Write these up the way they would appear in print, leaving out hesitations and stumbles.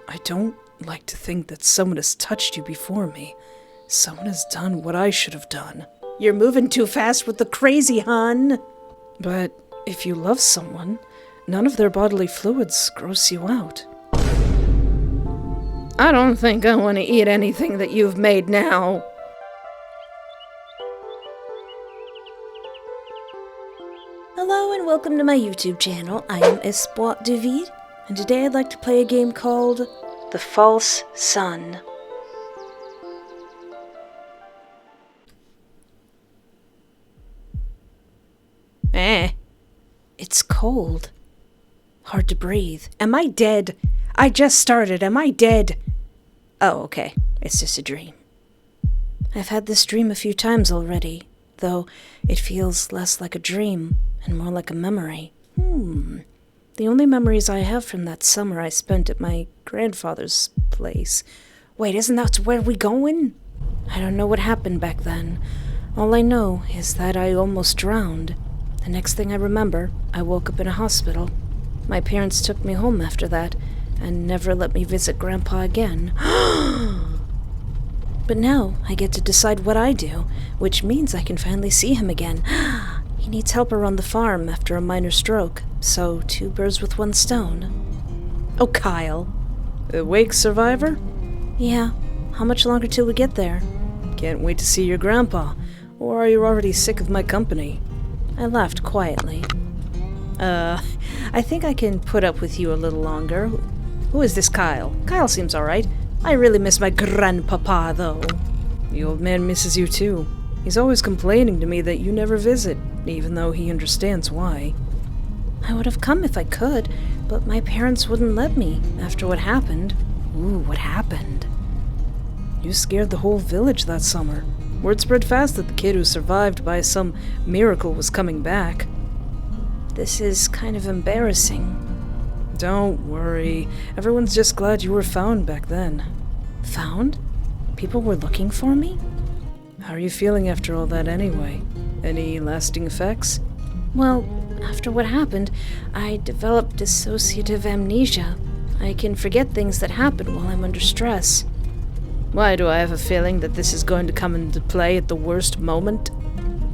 I don't like to think that someone has touched you before me. Someone has done what I should have done. You're moving too fast with the crazy, hon. But if you love someone, none of their bodily fluids gross you out. I don't think I want to eat anything that you've made now. Hello and welcome to my YouTube channel. I am Espoir David, and today I'd like to play a game called The False Sun. It's cold. Hard to breathe. Am I dead? I just started. Am I dead? Oh, okay. It's just a dream. I've had this dream a few times already, though it feels less like a dream and more like a memory. The only memories I have from that summer I spent at my grandfather's place. Wait, isn't that where we going? I don't know what happened back then. All I know is that I almost drowned. The next thing I remember, I woke up in a hospital. My parents took me home after that, and never let me visit Grandpa again. But now I get to decide what I do, which means I can finally see him again. He needs help around the farm after a minor stroke, so 2 birds with 1 stone. Oh, Kyle. A wake survivor? Yeah. How much longer till we get there? Can't wait to see your grandpa. Or are you already sick of my company? I laughed quietly. I think I can put up with you a little longer. Who is this Kyle? Kyle seems alright. I really miss my grandpapa, though. The old man misses you too. He's always complaining to me that you never visit, even though he understands why. I would have come if I could, but my parents wouldn't let me after what happened. Ooh, what happened? You scared the whole village that summer. Word spread fast that the kid who survived by some miracle was coming back. This is kind of embarrassing. Don't worry. Everyone's just glad you were found back then. Found? People were looking for me? How are you feeling after all that anyway? Any lasting effects? Well, after what happened, I developed dissociative amnesia. I can forget things that happen while I'm under stress. Why do I have a feeling that this is going to come into play at the worst moment?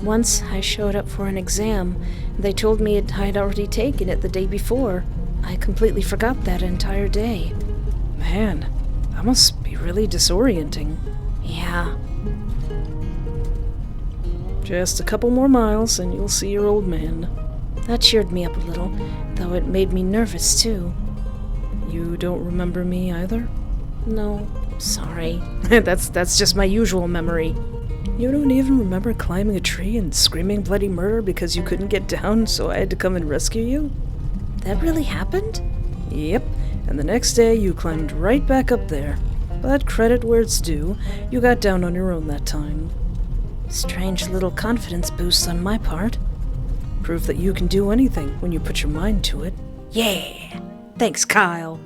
Once I showed up for an exam. They told me I'd already taken it the day before. I completely forgot that entire day. Man, that must be really disorienting. Yeah. Just a couple more miles and you'll see your old man. That cheered me up a little, though it made me nervous too. You don't remember me either? No, sorry. That's just my usual memory. You don't even remember climbing a tree and screaming bloody murder because you couldn't get down, so I had to come and rescue you? That really happened? Yep, and the next day you climbed right back up there. But credit where it's due, you got down on your own that time. Strange little confidence boost on my part. Proof that you can do anything when you put your mind to it. Yeah! Thanks, Kyle.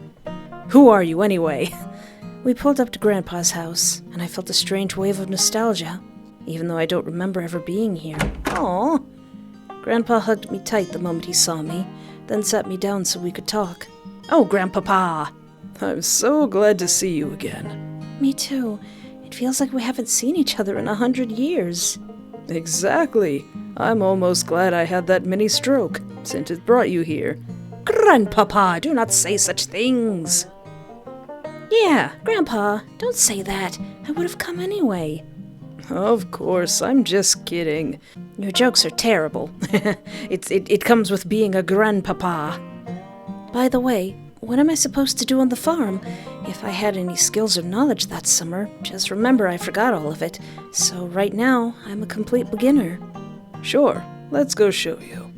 Who are you, anyway? We pulled up to Grandpa's house, and I felt a strange wave of nostalgia, even though I don't remember ever being here. Aww. Grandpa hugged me tight the moment he saw me, then sat me down so we could talk. Oh, Grandpapa! I'm so glad to see you again. Me too. It feels like we haven't seen each other in 100 years. Exactly. I'm almost glad I had that mini stroke, since it brought you here. Grandpapa, do not say such things. Yeah, Grandpa, don't say that. I would have come anyway. Of course, I'm just kidding. Your jokes are terrible. It comes with being a grandpapa. By the way, what am I supposed to do on the farm? If I had any skills or knowledge that summer, just remember I forgot all of it. So right now, I'm a complete beginner. Sure, let's go show you.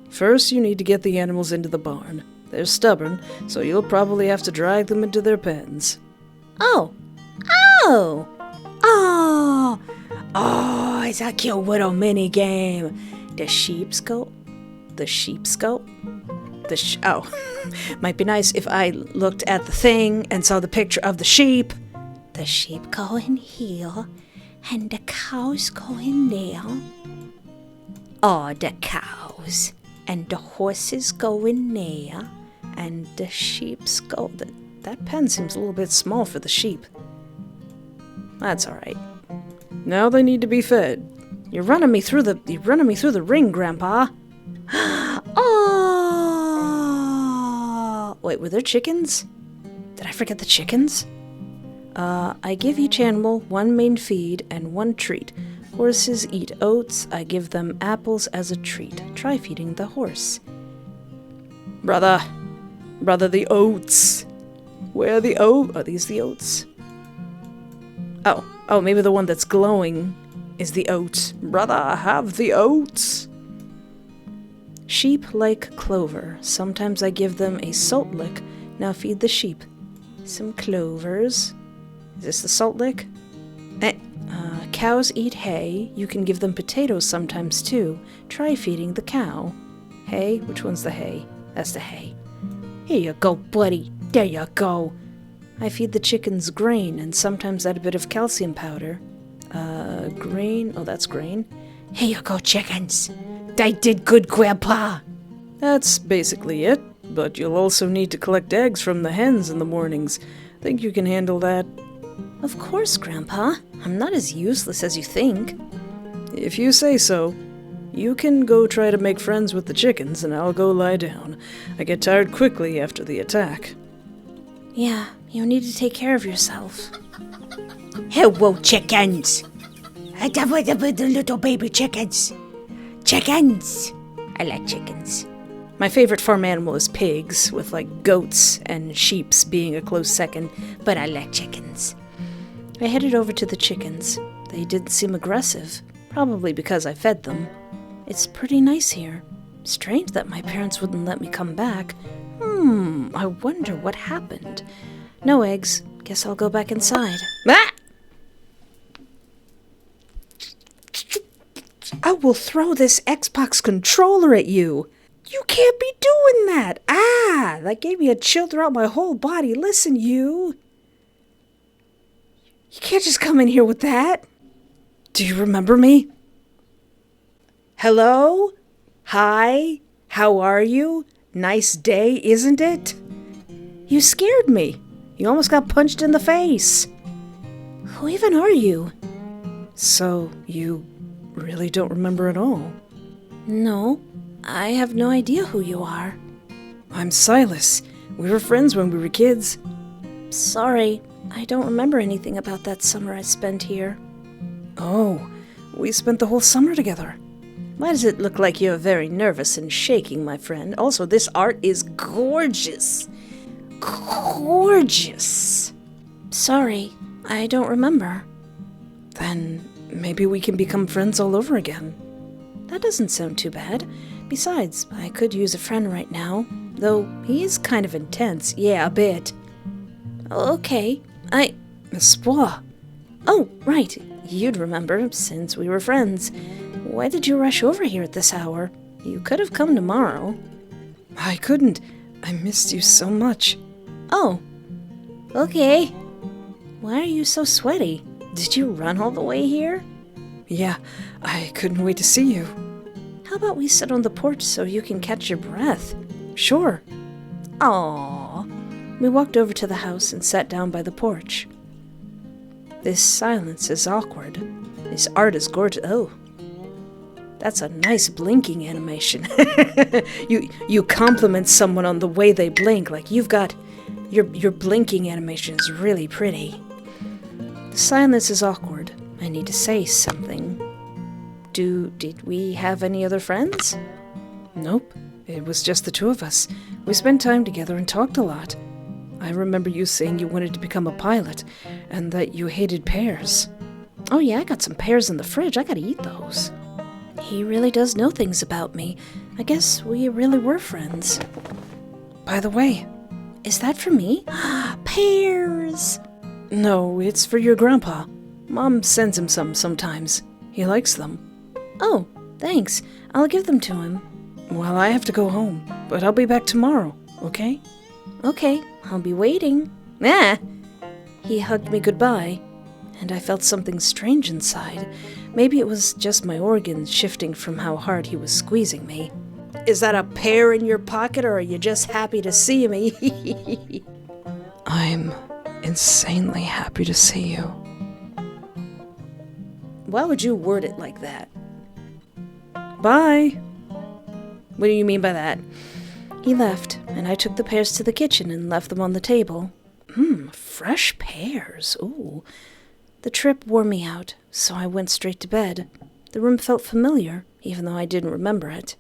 First, you need to get the animals into the barn. They're stubborn, so you'll probably have to drag them into their pens. Oh, it's a cute little mini game. The sheep's goat? Might be nice if I looked at the thing and saw the picture of the sheep. The sheep go in here, and the cows go in there. Oh, the cows. And the horses go in there. and the sheep's skull. That pen seems a little bit small for the sheep. That's alright. Now they need to be fed. You're running me through the ring, Grandpa. Oh! Wait, were there chickens? Did I forget the chickens? I give each animal one main feed and one treat. Horses eat oats. I give them apples as a treat. Try feeding the horse. Brother, the oats. Where are the oats? Are these the oats? Oh, maybe the one that's glowing is the oat. Brother, have the oats. Sheep like clover. Sometimes I give them a salt lick. Now feed the sheep. Some clovers. Is this the salt lick? Cows eat hay. You can give them potatoes sometimes too. Try feeding the cow. Hay? Which one's the hay? That's the hay. Here you go, buddy. There you go. I feed the chickens grain and sometimes add a bit of calcium powder. Grain? Oh, that's grain. Here you go, chickens. They did good, Grandpa. That's basically it, but you'll also need to collect eggs from the hens in the mornings. Think you can handle that? Of course, Grandpa. I'm not as useless as you think. If you say so. You can go try to make friends with the chickens, and I'll go lie down. I get tired quickly after the attack. Yeah, you need to take care of yourself. Hello, chickens. I love the little baby chickens. Chickens. I like chickens. My favorite farm animal is pigs, with like goats and sheeps being a close second, but I like chickens. I headed over to the chickens. They didn't seem aggressive, probably because I fed them. It's pretty nice here. Strange that my parents wouldn't let me come back. I wonder what happened. No eggs. Guess I'll go back inside. Ah! I will throw this Xbox controller at you. You can't be doing that. Ah, that gave me a chill throughout my whole body. Listen, you. You can't just come in here with that. Do you remember me? Hello? Hi? How are you? Nice day, isn't it? You scared me. You almost got punched in the face. Who even are you? So, you really don't remember at all? No, I have no idea who you are. I'm Silas. We were friends when we were kids. Sorry, I don't remember anything about that summer I spent here. Oh, we spent the whole summer together. Why does it look like you're very nervous and shaking, my friend? Also, this art is gorgeous. Gorgeous. Sorry, I don't remember. Then maybe we can become friends all over again. That doesn't sound too bad. Besides, I could use a friend right now. Though he is kind of intense. Yeah, a bit. Okay, Espoir. Oh, right. You'd remember, since we were friends. Why did you rush over here at this hour? You could have come tomorrow. I couldn't. I missed you so much. Oh, okay. Why are you so sweaty? Did you run all the way here? Yeah, I couldn't wait to see you. How about we sit on the porch so you can catch your breath? Sure. Aww. We walked over to the house and sat down by the porch. This silence is awkward. This art is gorgeous. Oh, that's a nice blinking animation. You compliment someone on the way they blink. Like you've got your blinking animation is really pretty. The silence is awkward. I need to say something. Did we have any other friends? Nope. It was just the two of us. We spent time together and talked a lot. I remember you saying you wanted to become a pilot, and that you hated pears. Oh yeah, I got some pears in the fridge. I gotta eat those. He really does know things about me. I guess we really were friends. By the way, is that for me? Pears! No, it's for your grandpa. Mom sends him some sometimes. He likes them. Oh, thanks. I'll give them to him. Well, I have to go home, but I'll be back tomorrow, okay? Okay, I'll be waiting. Ah! He hugged me goodbye, and I felt something strange inside. Maybe it was just my organs shifting from how hard he was squeezing me. Is that a pear in your pocket, or are you just happy to see me? I'm insanely happy to see you. Why would you word it like that? Bye. What do you mean by that? He left, and I took the pears to the kitchen and left them on the table. Fresh pears. Ooh. The trip wore me out, so I went straight to bed. The room felt familiar, even though I didn't remember it.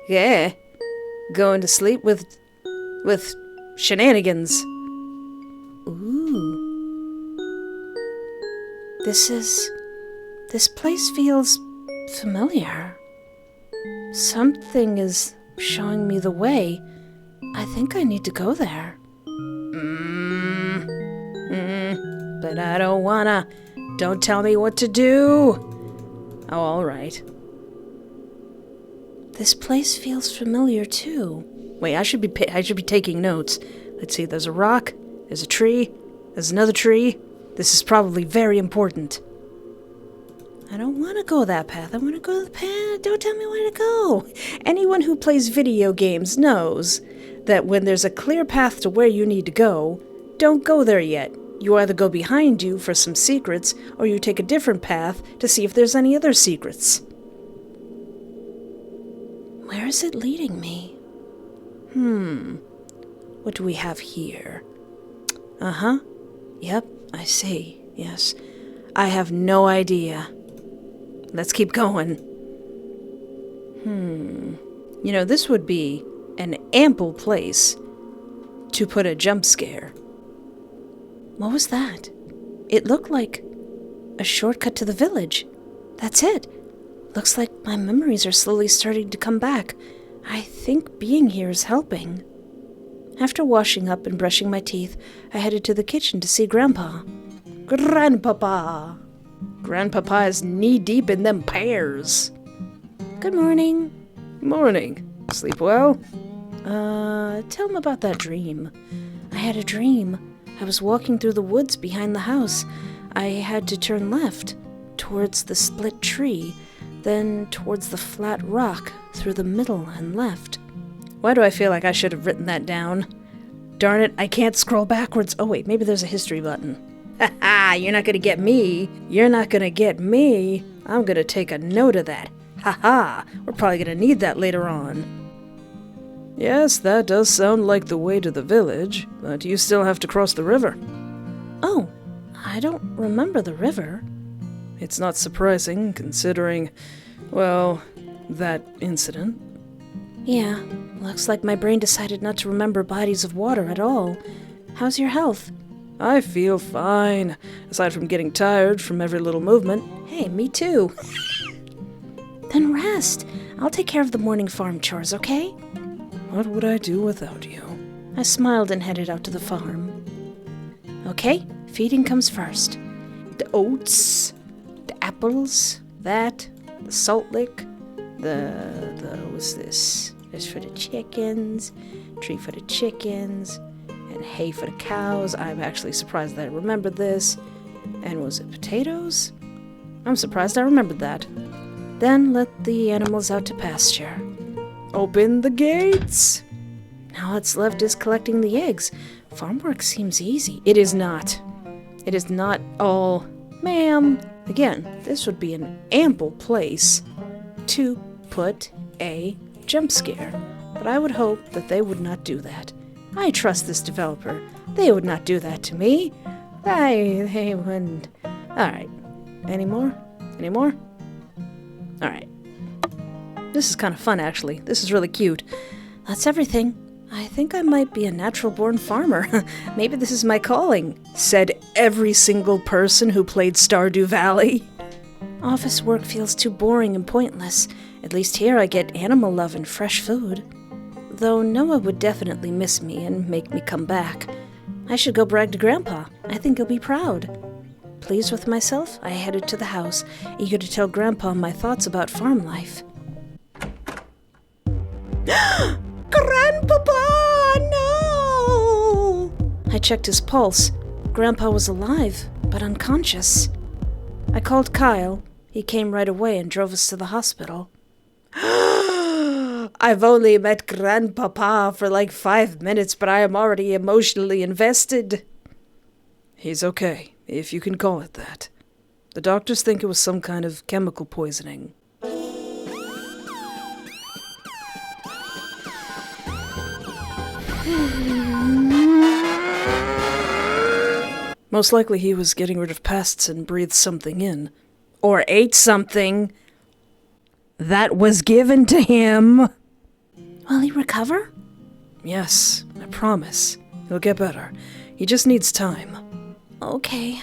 Yeah. Going to sleep with shenanigans. Ooh. This place feels familiar. Something is showing me the way. I think I need to go there. But I don't wanna. Don't tell me what to do. Oh, all right. This place feels familiar too. Wait, I should be taking notes. Let's see. There's a rock. There's a tree. There's another tree. This is probably very important. I don't want to go that path. I want to go the path. Don't tell me where to go. Anyone who plays video games knows that when there's a clear path to where you need to go, don't go there yet. You either go behind you for some secrets, or you take a different path to see if there's any other secrets. Where is it leading me? What do we have here? Yep, I see. Yes. I have no idea. Let's keep going. You know, this would be an ample place to put a jump scare. What was that? It looked like a shortcut to the village. That's it. Looks like my memories are slowly starting to come back. I think being here is helping. After washing up and brushing my teeth, I headed to the kitchen to see Grandpa. Grandpapa! Grandpapa is knee-deep in them pears. Good morning. Morning. Sleep well? Tell him about that dream. I had a dream. I was walking through the woods behind the house. I had to turn left, towards the split tree, then towards the flat rock, through the middle and left. Why do I feel like I should have written that down? Darn it, I can't scroll backwards. Oh wait, maybe there's a history button. Ha ha, you're not gonna get me. You're not gonna get me. I'm gonna take a note of that. Ha ha, we're probably gonna need that later on. Yes, that does sound like the way to the village, but you still have to cross the river. Oh, I don't remember the river. It's not surprising, considering, well, that incident. Yeah, looks like my brain decided not to remember bodies of water at all. How's your health? I feel fine, aside from getting tired from every little movement. Hey, me too. Then rest. I'll take care of the morning farm chores, okay? What would I do without you? I smiled and headed out to the farm. Okay, feeding comes first. The oats, the apples, the salt lick, what's this? There's for the chickens, tree for the chickens, and hay for the cows. I'm actually surprised that I remembered this. And was it potatoes? I'm surprised I remembered that. Then let the animals out to pasture. Open the gates! Now what's left is collecting the eggs. Farm work seems easy. It is not. It is not all. Ma'am. Again, this would be an ample place to put a jump scare. But I would hope that they would not do that. I trust this developer. They would not do that to me. They wouldn't. Alright. Any more? Any more? Alright. This is kind of fun, actually. This is really cute. That's everything. I think I might be a natural-born farmer. Maybe this is my calling, said every single person who played Stardew Valley. Office work feels too boring and pointless. At least here I get animal love and fresh food. Though Noah would definitely miss me and make me come back. I should go brag to Grandpa. I think he'll be proud. Pleased with myself, I headed to the house, eager to tell Grandpa my thoughts about farm life. Grandpapa, no! I checked his pulse. Grandpa was alive, but unconscious. I called Kyle. He came right away and drove us to the hospital. I've only met Grandpapa for like 5 minutes, but I am already emotionally invested. He's okay, if you can call it that. The doctors think it was some kind of chemical poisoning. Most likely he was getting rid of pests and breathed something in. Or ate something that was given to him. Will he recover? Yes, I promise. He'll get better. He just needs time. Okay.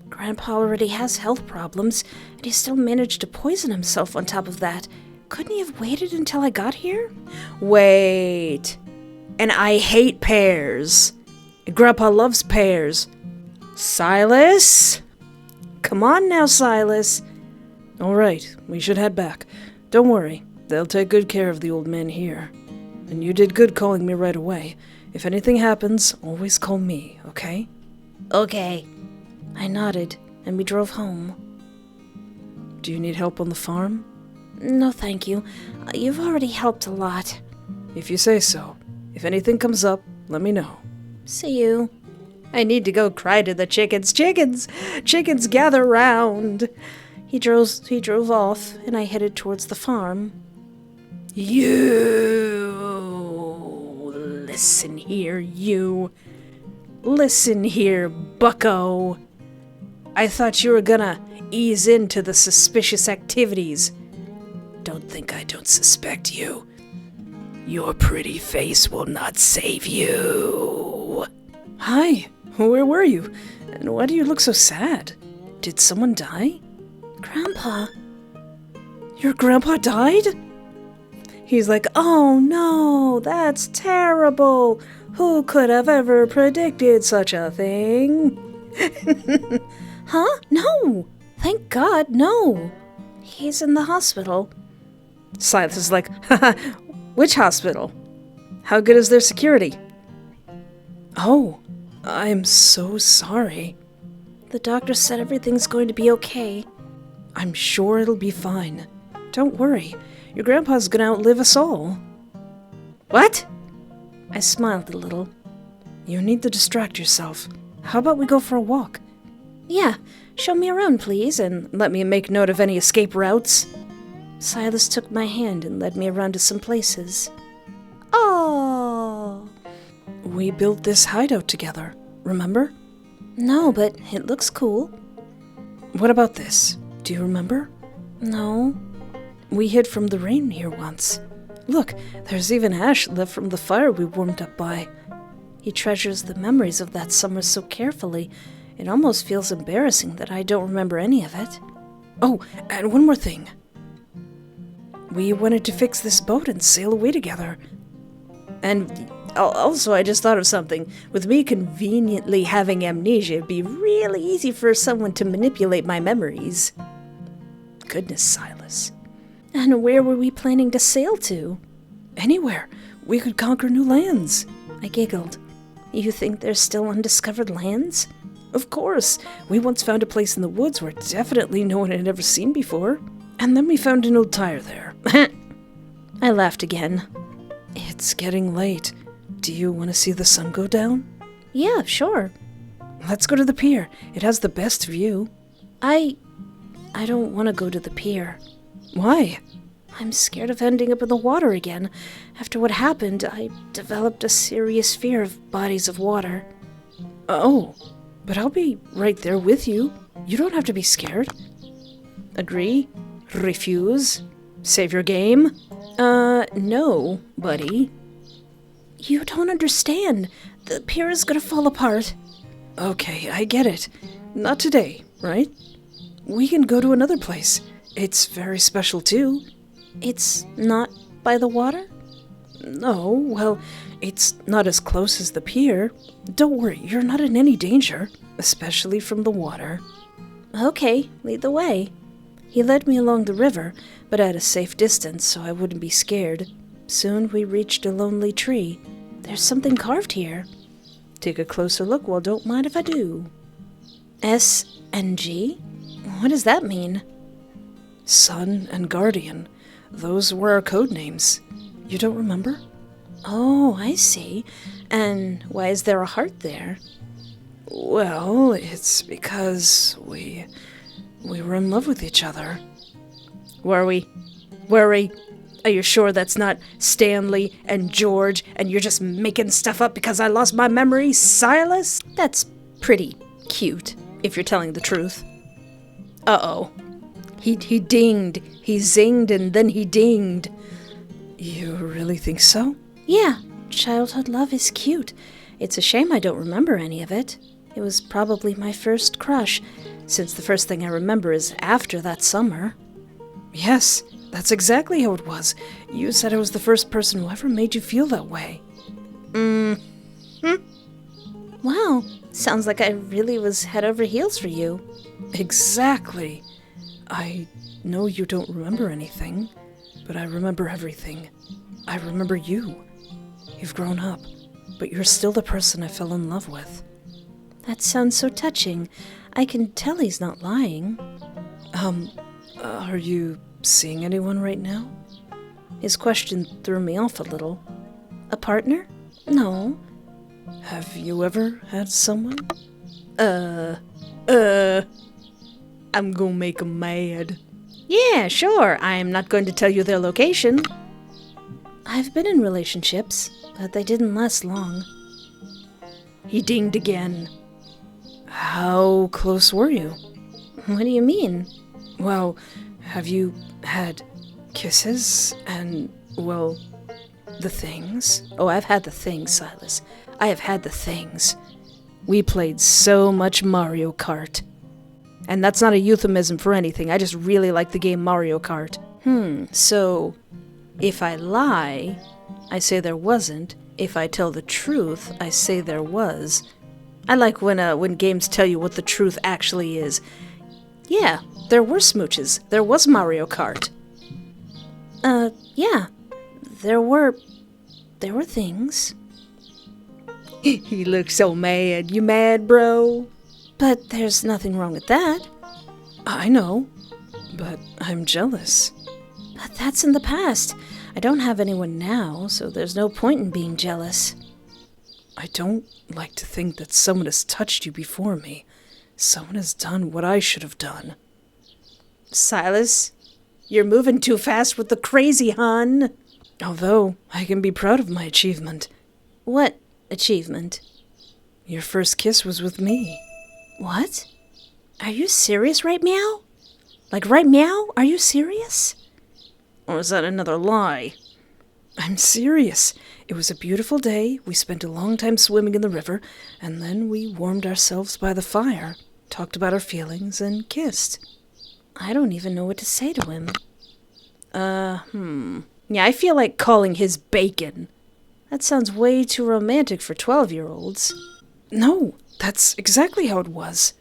Grandpa already has health problems, and he still managed to poison himself on top of that. Couldn't he have waited until I got here? Wait. And I hate pears. Grandpa loves pears. Silas? Come on now, Silas. All right, we should head back. Don't worry, they'll take good care of the old man here. And you did good calling me right away. If anything happens, always call me, okay? Okay. I nodded, and we drove home. Do you need help on the farm? No, thank you. You've already helped a lot. If you say so. If anything comes up, let me know. See you. I need to go cry to the chickens. Chickens! Chickens, gather round! He drove off, and I headed towards the farm. You! Listen here, you. Listen here, bucko. I thought you were gonna ease into the suspicious activities. Don't think I don't suspect you. Your pretty face will not save you. Hi, where were you? And why do you look so sad? Did someone die? Grandpa. Your grandpa died? He's like, oh no, that's terrible. Who could have ever predicted such a thing? Huh? No. Thank God, no. He's in the hospital. Silas is like, haha, which hospital? How good is their security? Oh, I'm so sorry. The doctor said everything's going to be okay. I'm sure it'll be fine. Don't worry. Your grandpa's gonna outlive us all. What? I smiled a little. You need to distract yourself. How about we go for a walk? Yeah, show me around, please, and let me make note of any escape routes. Silas took my hand and led me around to some places. Oh! We built this hideout together, remember? No, but it looks cool. What about this? Do you remember? No. We hid from the rain here once. Look, there's even ash left from the fire we warmed up by. He treasures the memories of that summer so carefully, it almost feels embarrassing that I don't remember any of it. Oh, and one more thing. We wanted to fix this boat and sail away together. And also, I just thought of something. With me conveniently having amnesia, it'd be really easy for someone to manipulate my memories. Goodness, Silas. And where were we planning to sail to? Anywhere. We could conquer new lands. I giggled. You think there's still undiscovered lands? Of course. We once found a place in the woods where definitely no one had ever seen before. And then we found an old tire there. I laughed again. It's getting late. Do you want to see the sun go down? Yeah, sure. Let's go to the pier. It has the best view. I don't want to go to the pier. Why? I'm scared of ending up in the water again. After what happened, I developed a serious fear of bodies of water. Oh, but I'll be right there with you. You don't have to be scared. Agree? Refuse? Save your game? No, buddy. You don't understand. The pier is gonna fall apart. Okay, I get it. Not today, right? We can go to another place. It's very special, too. It's not by the water? No, well, it's not as close as the pier. Don't worry, you're not in any danger, especially from the water. Okay, lead the way. He led me along the river, but at a safe distance so I wouldn't be scared. Soon we reached a lonely tree. There's something carved here. Take a closer look, well, don't mind if I do. S&G? What does that mean? Son and Guardian. Those were our code names. You don't remember? Oh, I see. And why is there a heart there? Well, it's because we were in love with each other. Were we? Were we? Are you sure that's not Stanley and George and you're just making stuff up because I lost my memory, Silas? That's pretty cute, if you're telling the truth. Uh-oh. He dinged. He zinged and then he dinged. You really think so? Yeah, childhood love is cute. It's a shame I don't remember any of it. It was probably my first crush, since the first thing I remember is after that summer. Yes, that's exactly how it was. You said I was the first person who ever made you feel that way. Wow, sounds like I really was head over heels for you. Exactly. I know you don't remember anything, but I remember everything. I remember you. You've grown up, but you're still the person I fell in love with. That sounds so touching. I can tell he's not lying. Are you seeing anyone right now? His question threw me off a little. A partner? No. Have you ever had someone? I'm gonna make him mad. Yeah, sure. I'm not going to tell you their location. I've been in relationships, but they didn't last long. He dinged again. How close were you? What do you mean? Well, have you had kisses and, well, the things? Oh, I've had the things, Silas. I have had the things. We played so much Mario Kart. And that's not a euphemism for anything. I just really like the game Mario Kart. So, if I lie, I say there wasn't. If I tell the truth, I say there was. I like when games tell you what the truth actually is. Yeah, there were smooches. There was Mario Kart. Yeah. There were things. He looks so mad. You mad, bro? But there's nothing wrong with that. I know, but I'm jealous. But that's in the past. I don't have anyone now, so there's no point in being jealous. I don't like to think that someone has touched you before me. Someone has done what I should have done. Silas, you're moving too fast with the crazy, hon. Although, I can be proud of my achievement. What achievement? Your first kiss was with me. What? Are you serious, right meow? Like right meow? Are you serious? Or is that another lie? I'm serious. It was a beautiful day. We spent a long time swimming in the river, and then we warmed ourselves by the fire, talked about our feelings, and kissed. I don't even know what to say to him. Yeah, I feel like calling his bacon. That sounds way too romantic for 12-year-olds. No, that's exactly how it was.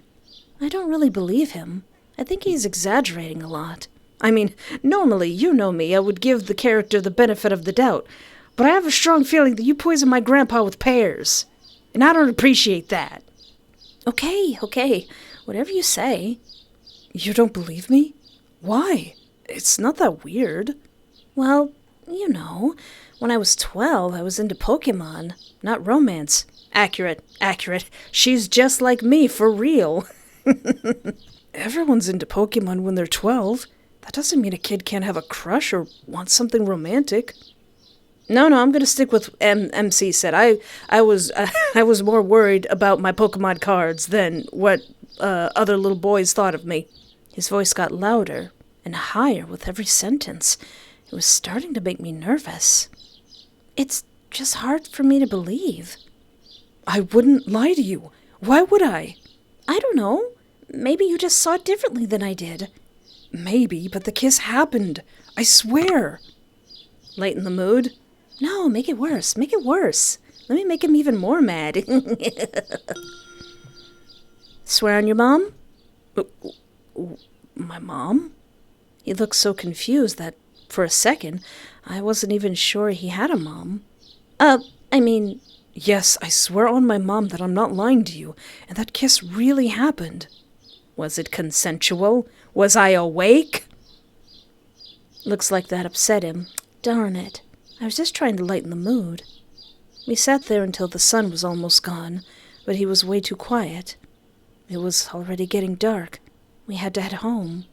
I don't really believe him. I think he's exaggerating a lot. I mean, normally, you know me, I would give the character the benefit of the doubt. But I have a strong feeling that you poisoned my grandpa with pears. And I don't appreciate that. Okay, whatever you say. You don't believe me? Why? It's not that weird. Well, you know, when I was 12, I was into Pokemon, not romance. Accurate. She's just like me, for real. Everyone's into Pokemon when they're 12. That doesn't mean a kid can't have a crush or want something romantic. No, I'm gonna stick with MC said. I was more worried about my Pokemon cards than what other little boys thought of me. His voice got louder and higher with every sentence. It was starting to make me nervous. It's just hard for me to believe. I wouldn't lie to you. Why would I? I don't know. Maybe you just saw it differently than I did. Maybe, but the kiss happened. I swear. Lighten the mood? No, make it worse. Let me make him even more mad. Swear on your mom? My mom? He looked so confused that, for a second, I wasn't even sure he had a mom. Yes, I swear on my mom that I'm not lying to you, and that kiss really happened. Was it consensual? Was I awake? Looks like that upset him. Darn it. I was just trying to lighten the mood. We sat there until the sun was almost gone, but he was way too quiet. It was already getting dark. We had to head home.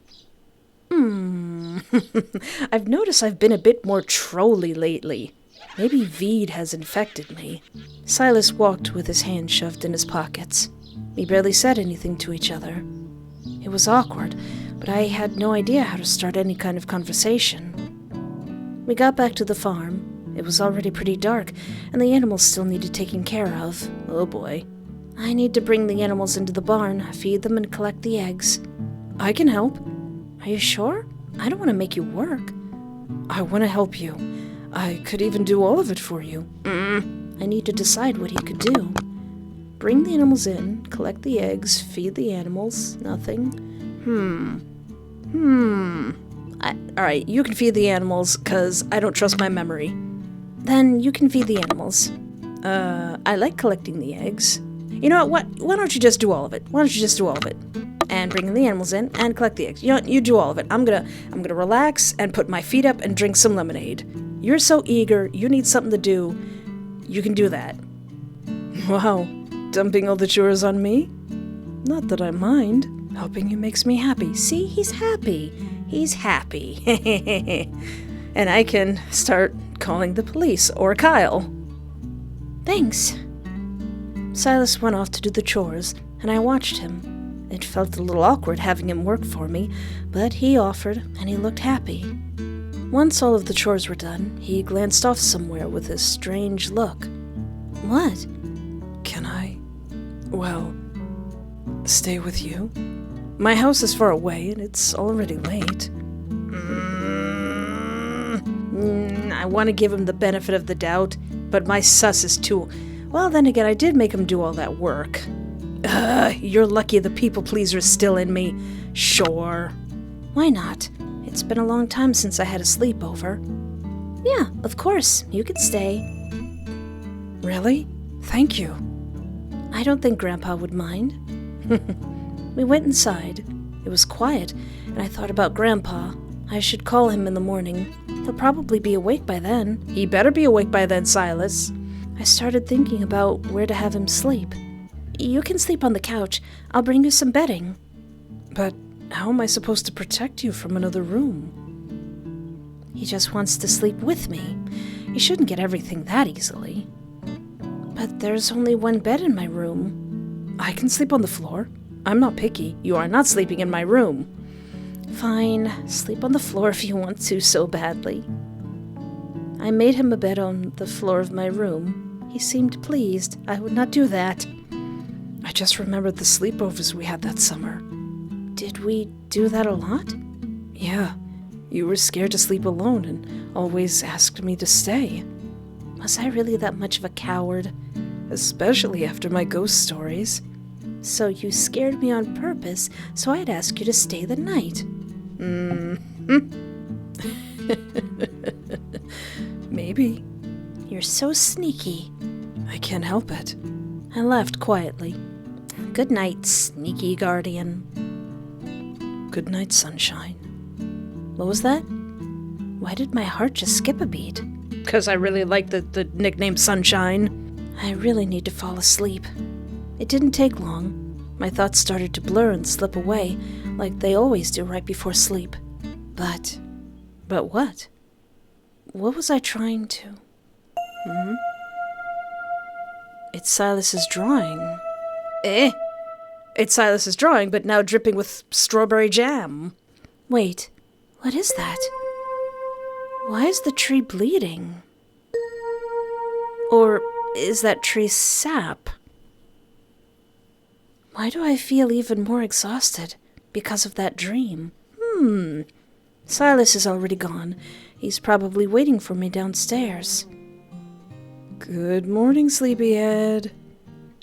I've noticed I've been a bit more trolly lately. Maybe Veed has infected me. Silas walked with his hands shoved in his pockets. We barely said anything to each other. It was awkward, but I had no idea how to start any kind of conversation. We got back to the farm. It was already pretty dark, and the animals still needed taking care of. Oh boy. I need to bring the animals into the barn, feed them, and collect the eggs. I can help. Are you sure? I don't want to make you work. I want to help you. I could even do all of it for you. I need to decide what he could do. Bring the animals in, collect the eggs, feed the animals. Nothing. Alright, you can feed the animals, 'cause I don't trust my memory. Then you can feed the animals. I like collecting the eggs. You know what? Why don't you just do all of it? And bring the animals in and collect the eggs. You know what? You do all of it. I'm gonna relax and put my feet up and drink some lemonade. You're so eager. You need something to do. You can do that. Wow. Dumping all the chores on me? Not that I mind. Helping you makes me happy. See? He's happy. He's happy. And I can start calling the police or Kyle. Thanks. Silas went off to do the chores, and I watched him. It felt a little awkward having him work for me, but he offered, and he looked happy. Once all of the chores were done, he glanced off somewhere with a strange look. What? Can I, stay with you? My house is far away, and it's already late. I want to give him the benefit of the doubt, but my sus is too... Well, then again, I did make him do all that work. You're lucky the people pleaser is still in me. Sure. Why not? It's been a long time since I had a sleepover. Yeah, of course. You can stay. Really? Thank you. I don't think Grandpa would mind. We went inside. It was quiet, and I thought about Grandpa. I should call him in the morning. He'll probably be awake by then. He better be awake by then, Silas. I started thinking about where to have him sleep. You can sleep on the couch. I'll bring you some bedding. But how am I supposed to protect you from another room? He just wants to sleep with me. He shouldn't get everything that easily. But there's only one bed in my room. I can sleep on the floor. I'm not picky. You are not sleeping in my room. Fine. Sleep on the floor if you want to so badly. I made him a bed on the floor of my room. He seemed pleased. I would not do that. I just remembered the sleepovers we had that summer. Did we do that a lot? Yeah. You were scared to sleep alone and always asked me to stay. Was I really that much of a coward? Especially after my ghost stories. So you scared me on purpose so I'd ask you to stay the night. Maybe. You're so sneaky. I can't help it. I laughed quietly. Good night, sneaky guardian. Good night, sunshine. What was that? Why did my heart just skip a beat? 'Cause I really like the nickname Sunshine. I really need to fall asleep. It didn't take long. My thoughts started to blur and slip away, like they always do right before sleep. But what? What was I trying to? It's Silas's drawing. It's Silas's drawing, but now dripping with strawberry jam. Wait, what is that? Why is the tree bleeding? Or is that tree sap? Why do I feel even more exhausted because of that dream? Silas is already gone. He's probably waiting for me downstairs. Good morning, sleepyhead.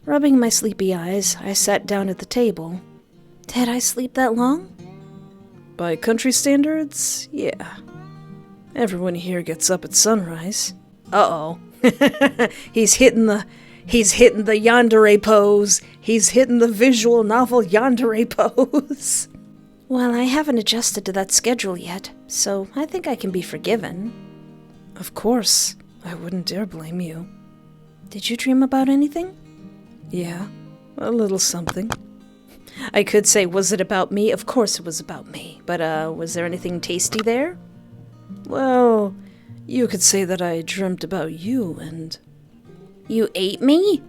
Rubbing my sleepy eyes, I sat down at the table. Did I sleep that long? By country standards, yeah. Everyone here gets up at sunrise. Uh-oh. He's hitting the Yandere pose. He's hitting the visual novel Yandere pose. Well, I haven't adjusted to that schedule yet, so I think I can be forgiven. Of course. I wouldn't dare blame you. Did you dream about anything? Yeah, a little something. I could say, was it about me? Of course it was about me. But, was there anything tasty there? Well, you could say that I dreamt about you and... You ate me?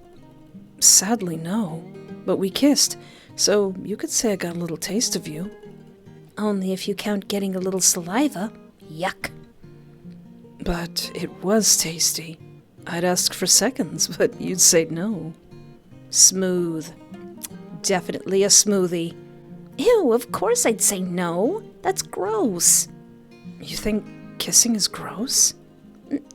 Sadly, no. But we kissed, so you could say I got a little taste of you. Only if you count getting a little saliva. Yuck. But it was tasty. I'd ask for seconds, but you'd say no. Smooth. Definitely a smoothie. Ew, of course I'd say no. That's gross. You think kissing is gross?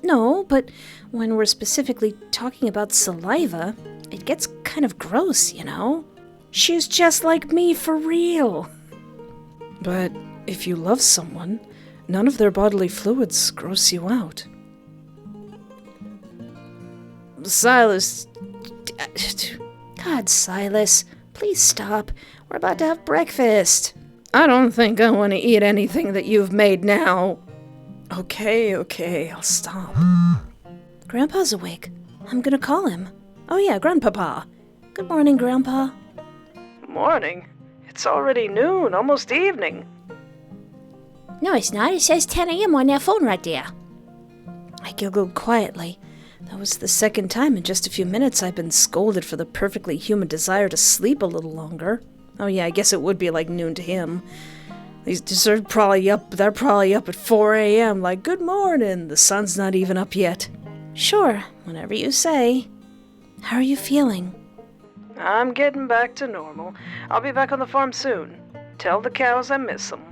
No, but when we're specifically talking about saliva, it gets kind of gross, you know? She's just like me for real. But if you love someone, none of their bodily fluids gross you out. Silas... God, Silas, please stop. We're about to have breakfast. I don't think I want to eat anything that you've made now. Okay, I'll stop. Grandpa's awake. I'm gonna call him. Oh yeah, Grandpapa. Good morning, Grandpa. Morning. It's already noon, almost evening. No, it's not. It says 10 a.m. on that phone right there. I giggled quietly. That was the second time in just a few minutes I've been scolded for the perfectly human desire to sleep a little longer. Oh yeah, I guess it would be like noon to him. They're probably up at 4 a.m. like, good morning, the sun's not even up yet. Sure, whenever you say. How are you feeling? I'm getting back to normal. I'll be back on the farm soon. Tell the cows I miss them.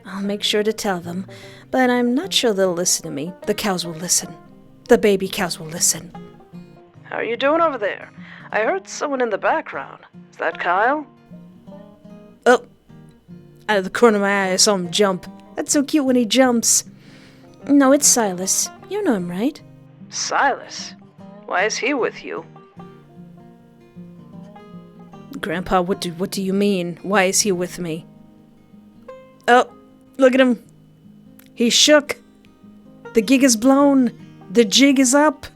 I'll make sure to tell them, but I'm not sure they'll listen to me. The cows will listen. The baby cows will listen. How are you doing over there? I heard someone in the background. Is that Kyle? Oh, out of the corner of my eye I saw him jump. That's so cute when he jumps. No, it's Silas. You know him, right? Silas? Why is he with you? Grandpa, what do you mean? Why is he with me? Oh, look at him. He's shook. The gig is blown. The jig is up.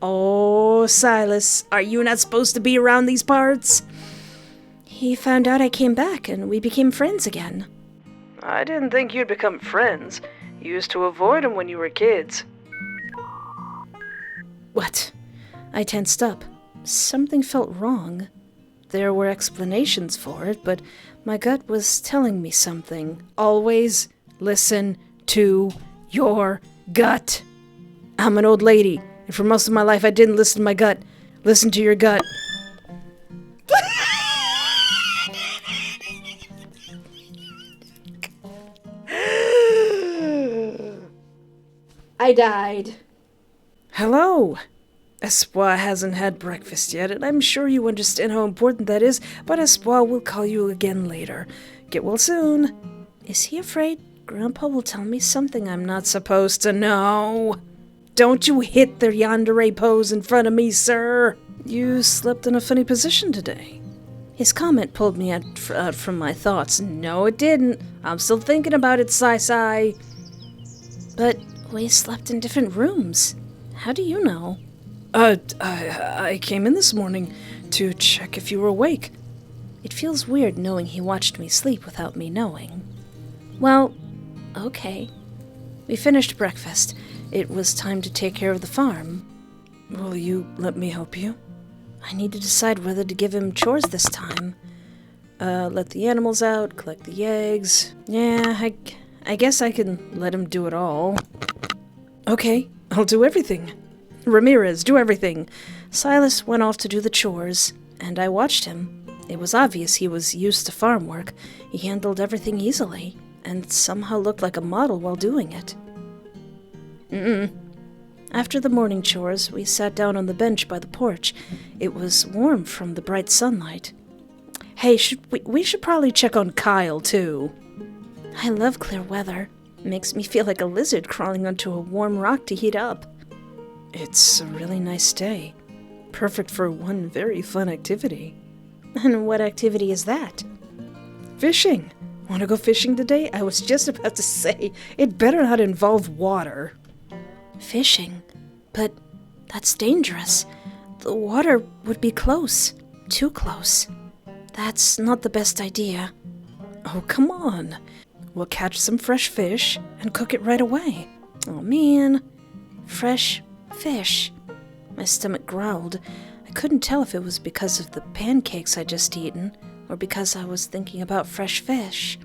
Oh, Silas, are you not supposed to be around these parts? He found out I came back and we became friends again. I didn't think you'd become friends. You used to avoid him when you were kids. What? I tensed up. Something felt wrong. There were explanations for it, but my gut was telling me something. Always listen to your gut. I'm an old lady, and for most of my life I didn't listen to my gut. Listen to your gut. I died. Hello. Espoir hasn't had breakfast yet, and I'm sure you understand how important that is, but Espoir will call you again later. Get well soon. Is he afraid Grandpa will tell me something I'm not supposed to know? Don't you hit the Yandere pose in front of me, sir. You slept in a funny position today. His comment pulled me out from my thoughts. No, it didn't. I'm still thinking about it, Sai. But we slept in different rooms. How do you know? I came in this morning to check if you were awake. It feels weird knowing he watched me sleep without me knowing. Well, okay. We finished breakfast. It was time to take care of the farm. Will you let me help you? I need to decide whether to give him chores this time. Let the animals out, collect the eggs. Yeah, I guess I can let him do it all. Okay, I'll do everything. Ramirez, do everything. Silas went off to do the chores, and I watched him. It was obvious he was used to farm work. He handled everything easily, and somehow looked like a model while doing it. After the morning chores, we sat down on the bench by the porch. It was warm from the bright sunlight. Hey, we should probably check on Kyle, too. I love clear weather. It makes me feel like a lizard crawling onto a warm rock to heat up. It's a really nice day. Perfect for one very fun activity. And what activity is that? Fishing. Want to go fishing today? I was just about to say, it better not involve water. Fishing? But that's dangerous. The water would be close. Too close. That's not the best idea. Oh, come on. We'll catch some fresh fish and cook it right away. Oh, man. Fresh fish. My stomach growled. I couldn't tell if it was because of the pancakes I'd just eaten or because I was thinking about fresh fish.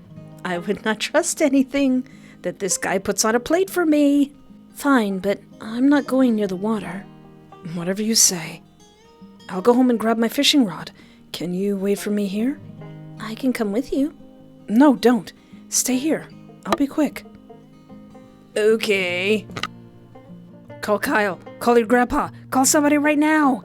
I would not trust anything that this guy puts on a plate for me. Fine, but I'm not going near the water. Whatever you say. I'll go home and grab my fishing rod. Can you wait for me here? I can come with you. No, don't. Stay here. I'll be quick. Okay. Call Kyle. Call your grandpa. Call somebody right now.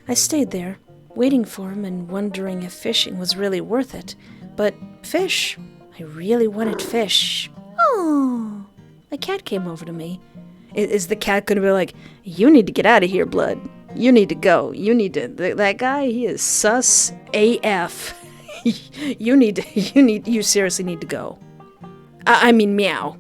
I stayed there, waiting for him and wondering if fishing was really worth it. But fish. I really wanted fish. Oh. A cat came over to me. Is the cat going to be like, you need to get out of here, blood. You need to go. You need to... That guy, he is sus AF. You seriously need to go. I mean, meow.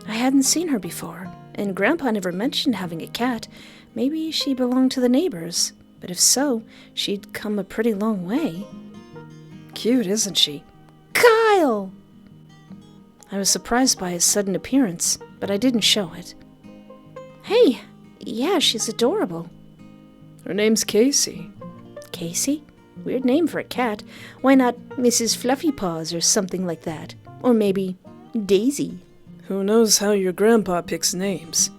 I hadn't seen her before, and Grandpa never mentioned having a cat. Maybe she belonged to the neighbors, but if so, she'd come a pretty long way. Cute, isn't she? Kyle! I was surprised by his sudden appearance, but I didn't show it. Hey, yeah, she's adorable. Her name's Casey. Casey? Weird name for a cat. Why not Mrs. Fluffy Paws or something like that? Or maybe Daisy. Who knows how your grandpa picks names?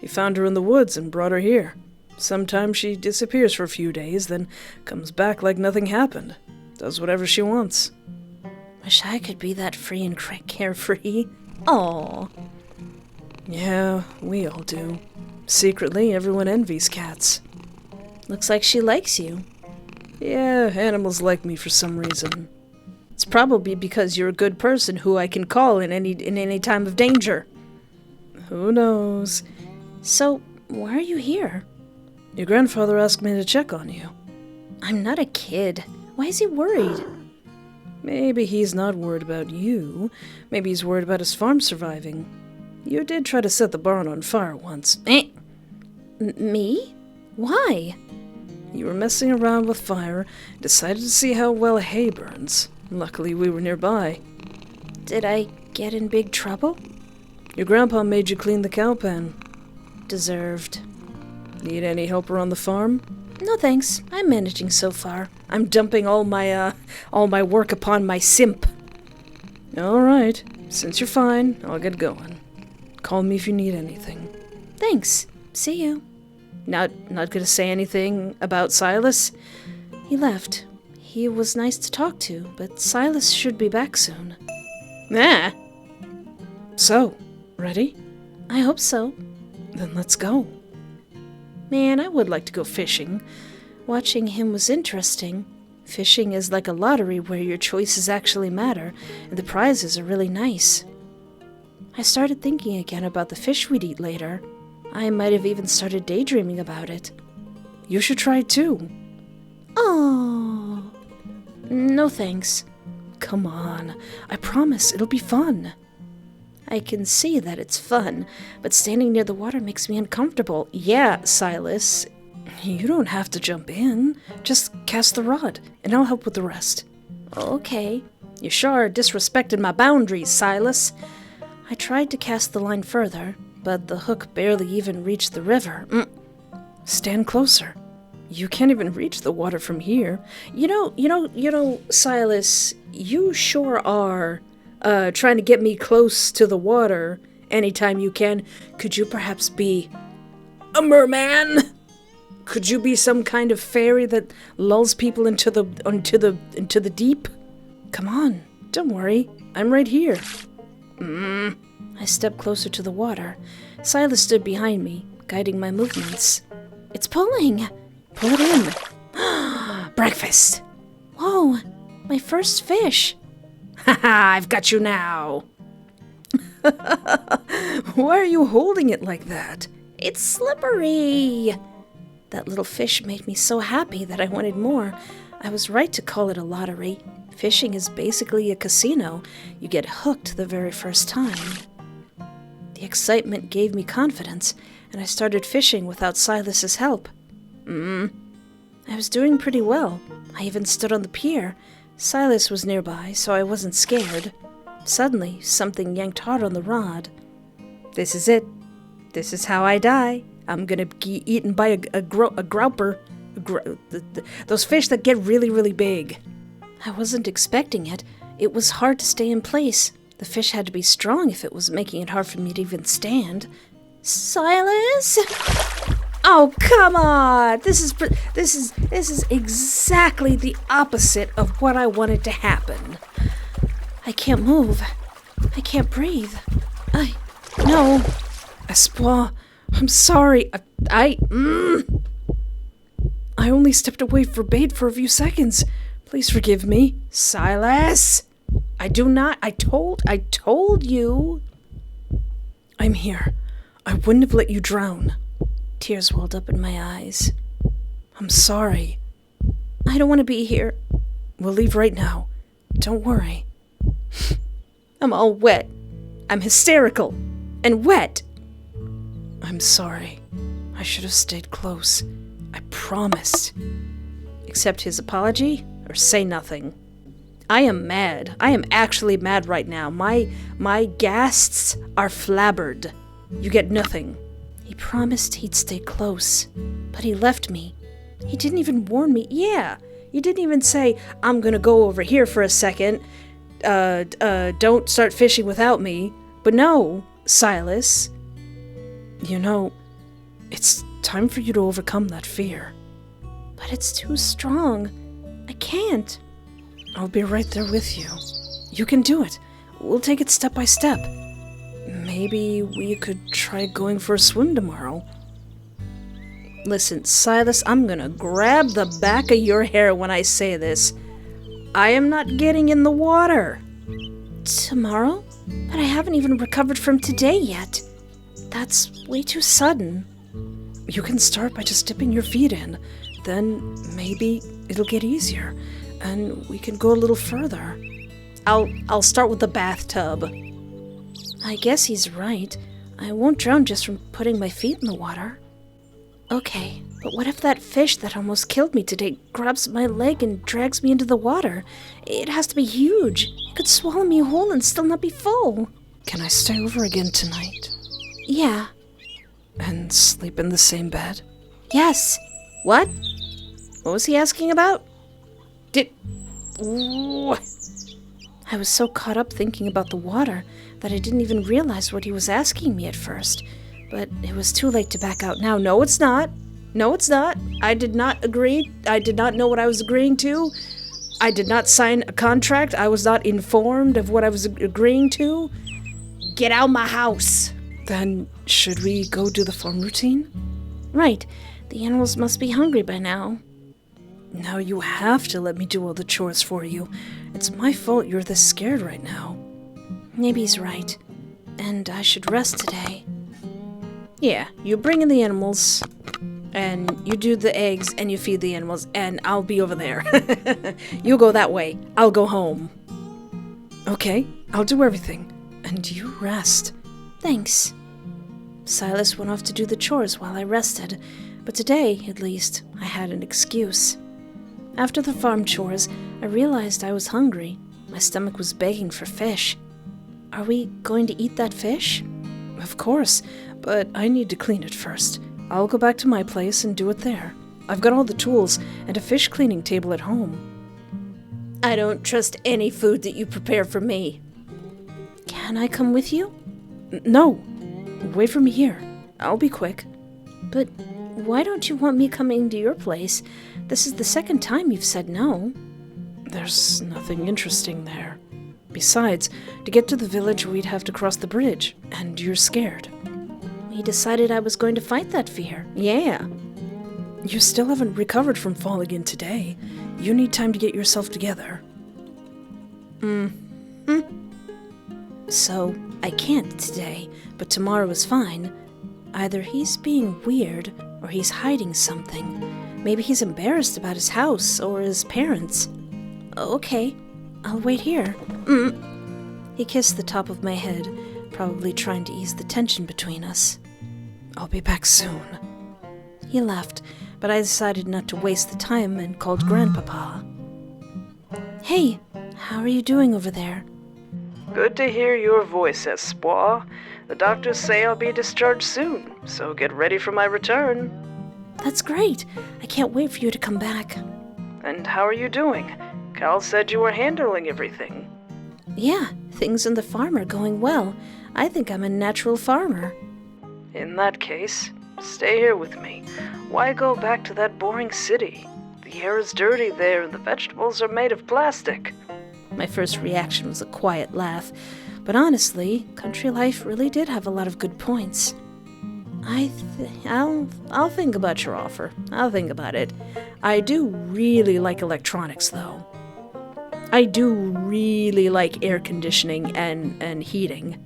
He found her in the woods and brought her here. Sometimes she disappears for a few days, then comes back like nothing happened. Does whatever she wants. Wish I could be that free and carefree. Aww. Yeah, we all do. Secretly, everyone envies cats. Looks like she likes you. Yeah, animals like me for some reason. It's probably because you're a good person who I can call in any time of danger. Who knows? So, why are you here? Your grandfather asked me to check on you. I'm not a kid. Why is he worried? Maybe he's not worried about you. Maybe he's worried about his farm surviving. You did try to set the barn on fire once. Me? Why? You were messing around with fire, decided to see how well hay burns. Luckily, we were nearby. Did I get in big trouble? Your grandpa made you clean the cow pen. Deserved. Need any help around the farm? No thanks. I'm managing so far. I'm dumping all my work upon my simp. All right. Since you're fine, I'll get going. Call me if you need anything. Thanks. See you. Not gonna say anything about Silas? He left. He was nice to talk to, but Silas should be back soon. Ah. So, ready? I hope so. Then let's go. Man, I would like to go fishing. Watching him was interesting. Fishing is like a lottery where your choices actually matter, and the prizes are really nice. I started thinking again about the fish we'd eat later. I might have even started daydreaming about it. You should try it too. Oh, no thanks. Come on, I promise it'll be fun. I can see that it's fun, but standing near the water makes me uncomfortable. Yeah, Silas. You don't have to jump in. Just cast the rod, and I'll help with the rest. Okay. You sure disrespected my boundaries, Silas. I tried to cast the line further, but the hook barely even reached the river. Stand closer. You can't even reach the water from here. You know, Silas, you sure are trying to get me close to the water anytime you can. Could you perhaps be a merman? Could you be some kind of fairy that lulls people into the deep? Come on, don't worry. I'm right here. I stepped closer to the water. Silas stood behind me, guiding my movements. It's pulling! Pull it in. Breakfast. Whoa, my first fish. Haha, I've got you now. Why are you holding it like that? It's slippery. That little fish made me so happy that I wanted more. I was right to call it a lottery. Fishing is basically a casino. You get hooked the very first time. The excitement gave me confidence, and I started fishing without Silas's help. I was doing pretty well. I even stood on the pier. Silas was nearby, so I wasn't scared. Suddenly, something yanked hard on the rod. This is it. This is how I die. I'm gonna be eaten by a grouper. Those fish that get really, really big. I wasn't expecting it. It was hard to stay in place. The fish had to be strong if it was making it hard for me to even stand. Silas? Oh, come on! This is exactly the opposite of what I wanted to happen. I can't move. I can't breathe. No. Espoir, I'm sorry. I only stepped away for bait for a few seconds. Please forgive me. Silas! I told you. I'm here. I wouldn't have let you drown. Tears welled up in my eyes. I'm sorry. I don't want to be here. We'll leave right now. Don't worry. I'm all wet. I'm hysterical. And wet. I'm sorry. I should have stayed close. I promised. Accept his apology or say nothing. I am mad. I am actually mad right now. My gasps are flabbered. You get nothing. He promised he'd stay close, but he left me. He didn't even warn me. Yeah, you didn't even say, I'm gonna go over here for a second. Don't start fishing without me. But no, Silas. You know, it's time for you to overcome that fear. But it's too strong. I can't. I'll be right there with you. You can do it. We'll take it step by step. Maybe we could try going for a swim tomorrow. Listen, Silas, I'm gonna grab the back of your hair when I say this. I am not getting in the water. Tomorrow? But I haven't even recovered from today yet. That's way too sudden. You can start by just dipping your feet in. Then maybe it'll get easier, and we can go a little further. I'll start with the bathtub. I guess he's right. I won't drown just from putting my feet in the water. Okay, but what if that fish that almost killed me today grabs my leg and drags me into the water? It has to be huge. It could swallow me whole and still not be full. Can I stay over again tonight? Yeah. And sleep in the same bed? Yes. What? What was he asking about? I was so caught up thinking about the water that I didn't even realize what he was asking me at first. But it was too late to back out now. No, it's not. No, it's not. I did not agree. I did not know what I was agreeing to. I did not sign a contract. I was not informed of what I was agreeing to. Get out my house. Then, should we go do the farm routine? Right. The animals must be hungry by now. Now you have to let me do all the chores for you. It's my fault you're this scared right now. Maybe he's right. And I should rest today. Yeah, you bring in the animals, and you do the eggs, and you feed the animals, and I'll be over there. You go that way. I'll go home. Okay, I'll do everything. And you rest. Thanks. Silas went off to do the chores while I rested, but today, at least, I had an excuse. After the farm chores, I realized I was hungry. My stomach was begging for fish. Are we going to eat that fish? Of course, but I need to clean it first. I'll go back to my place and do it there. I've got all the tools and a fish cleaning table at home. I don't trust any food that you prepare for me. Can I come with you? No. Wait for me here. I'll be quick. But why don't you want me coming to your place? This is the second time you've said no. There's nothing interesting there. Besides, to get to the village, we'd have to cross the bridge, and you're scared. We decided I was going to fight that fear. Yeah. You still haven't recovered from falling in today. You need time to get yourself together. So, I can't today, but tomorrow is fine. Either he's being weird, or he's hiding something. Maybe he's embarrassed about his house or his parents. Okay, I'll wait here. He kissed the top of my head, probably trying to ease the tension between us. I'll be back soon. He left, but I decided not to waste the time and called Grandpapa. Hey, how are you doing over there? Good to hear your voice, Espoir. The doctors say I'll be discharged soon, so get ready for my return. That's great. I can't wait for you to come back. And how are you doing? Cal said you were handling everything. Yeah, things in the farm are going well. I think I'm a natural farmer. In that case, stay here with me. Why go back to that boring city? The air is dirty there and the vegetables are made of plastic. My first reaction was a quiet laugh, but honestly, country life really did have a lot of good points. I'll think about your offer. I'll think about it. I do really like electronics, though. I do really like air conditioning and heating.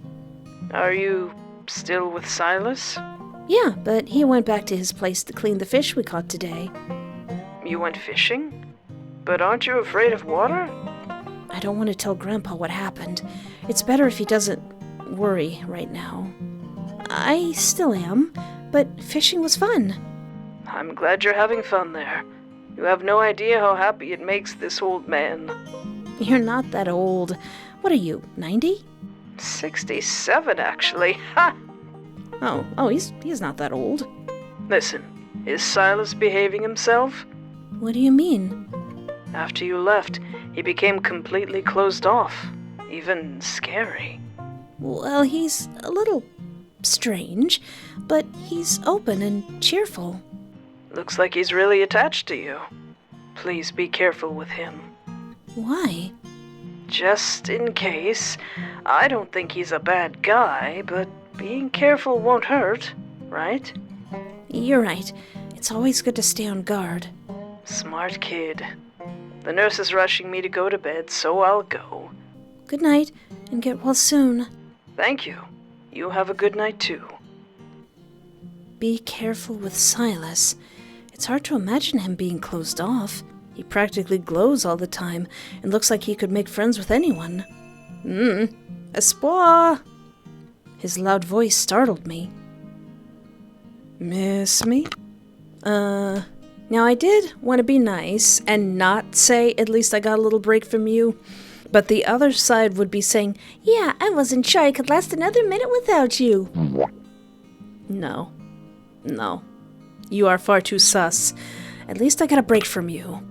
Are you still with Silas? Yeah, but he went back to his place to clean the fish we caught today. You went fishing? But aren't you afraid of water? I don't want to tell Grandpa what happened. It's better if he doesn't worry right now. I still am, but fishing was fun. I'm glad you're having fun there. You have no idea how happy it makes this old man. You're not that old. What are you, 90? 67, actually. Ha! He's not that old. Listen, is Silas behaving himself? What do you mean? After you left, he became completely closed off. Even scary. Well, he's a little strange, but he's open and cheerful. Looks like he's really attached to you. Please be careful with him. Why? Just in case. I don't think he's a bad guy, but being careful won't hurt, right? You're right. It's always good to stay on guard. Smart kid. The nurse is rushing me to go to bed, so I'll go. Good night, and get well soon. Thank you. You have a good night, too. Be careful with Silas. It's hard to imagine him being closed off. He practically glows all the time and looks like he could make friends with anyone. Espoir! His loud voice startled me. Miss me? Now I did want to be nice and not say, at least I got a little break from you. But the other side would be saying, yeah, I wasn't sure I could last another minute without you. No. You are far too sus. At least I got a break from you.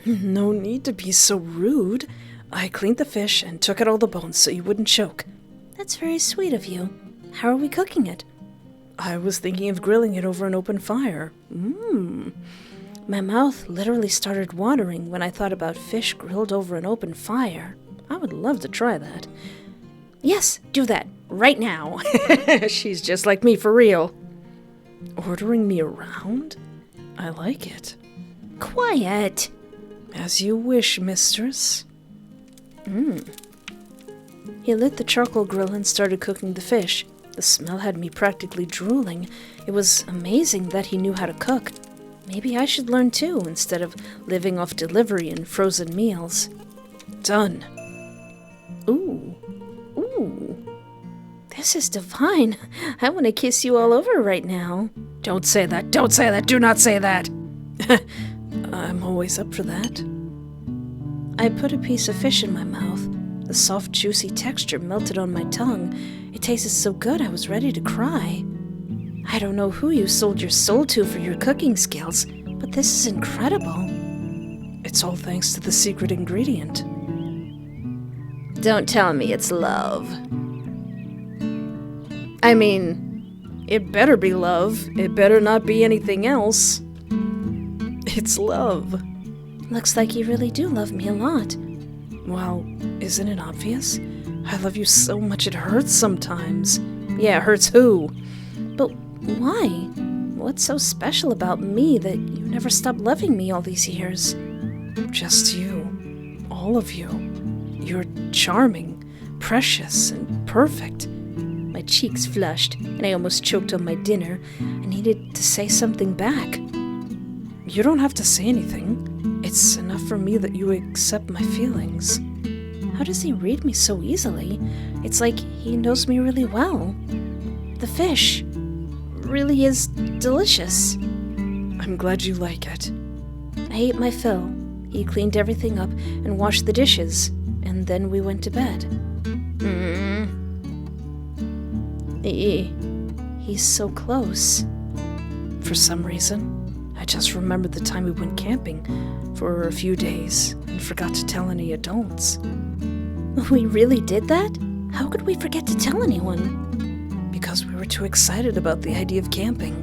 No need to be so rude. I cleaned the fish and took out all the bones so you wouldn't choke. That's very sweet of you. How are we cooking it? I was thinking of grilling it over an open fire. My mouth literally started watering when I thought about fish grilled over an open fire. I would love to try that. Yes, do that, right now. She's just like me for real. Ordering me around? I like it. Quiet. As you wish, mistress. He lit the charcoal grill and started cooking the fish. The smell had me practically drooling. It was amazing that he knew how to cook. Maybe I should learn too, instead of living off delivery and frozen meals. Done. Ooh. This is divine. I want to kiss you all over right now. Don't say that, do not say that. I'm always up for that. I put a piece of fish in my mouth. The soft, juicy texture melted on my tongue. It tasted so good I was ready to cry. I don't know who you sold your soul to for your cooking skills, but this is incredible. It's all thanks to the secret ingredient. Don't tell me it's love. I mean, it better be love. It better not be anything else. It's love. Looks like you really do love me a lot. Well, isn't it obvious? I love you so much it hurts sometimes. Yeah, it hurts who? But why? What's so special about me that you never stopped loving me all these years? Just you. All of you. You're charming, precious, and perfect. My cheeks flushed, and I almost choked on my dinner. I needed to say something back. You don't have to say anything. It's enough for me that you accept my feelings. How does he read me so easily? It's like he knows me really well. The fish. really is delicious. I'm glad you like it. I ate my fill. He cleaned everything up and washed the dishes, and then we went to bed. He's so close. For some reason, I just remembered the time we went camping for a few days and forgot to tell any adults. We really did that? How could we forget to tell anyone? Because we were too excited about the idea of camping.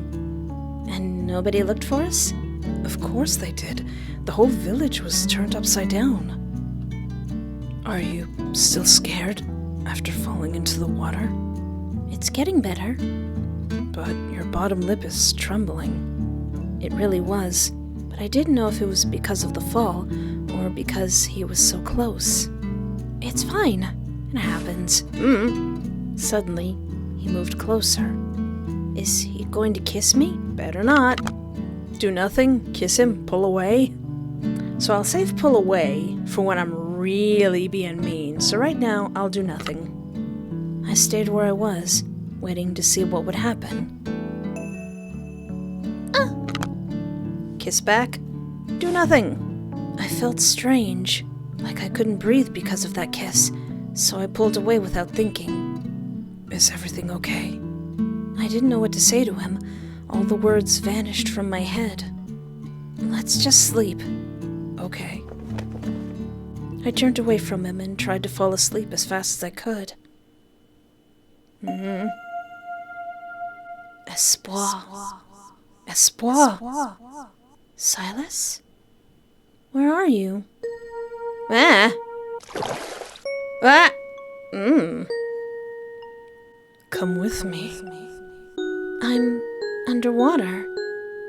And nobody looked for us? Of course they did. The whole village was turned upside down. Are you still scared after falling into the water? It's getting better. But your bottom lip is trembling. It really was, but I didn't know if it was because of the fall or because he was so close. It's fine. It happens. Suddenly, he moved closer. Is he going to kiss me? Better not. Do nothing, kiss him, pull away. So I'll save pull away for when I'm really being mean. So right now, I'll do nothing. I stayed where I was, waiting to see what would happen. Kiss back. Do nothing. I felt strange, like I couldn't breathe because of that kiss, so I pulled away without thinking. Is everything okay? I didn't know what to say to him. All the words vanished from my head. Let's just sleep. Okay. I turned away from him and tried to fall asleep as fast as I could. Espoir. Espoir. Silas? Where are you? Come with me. I'm underwater,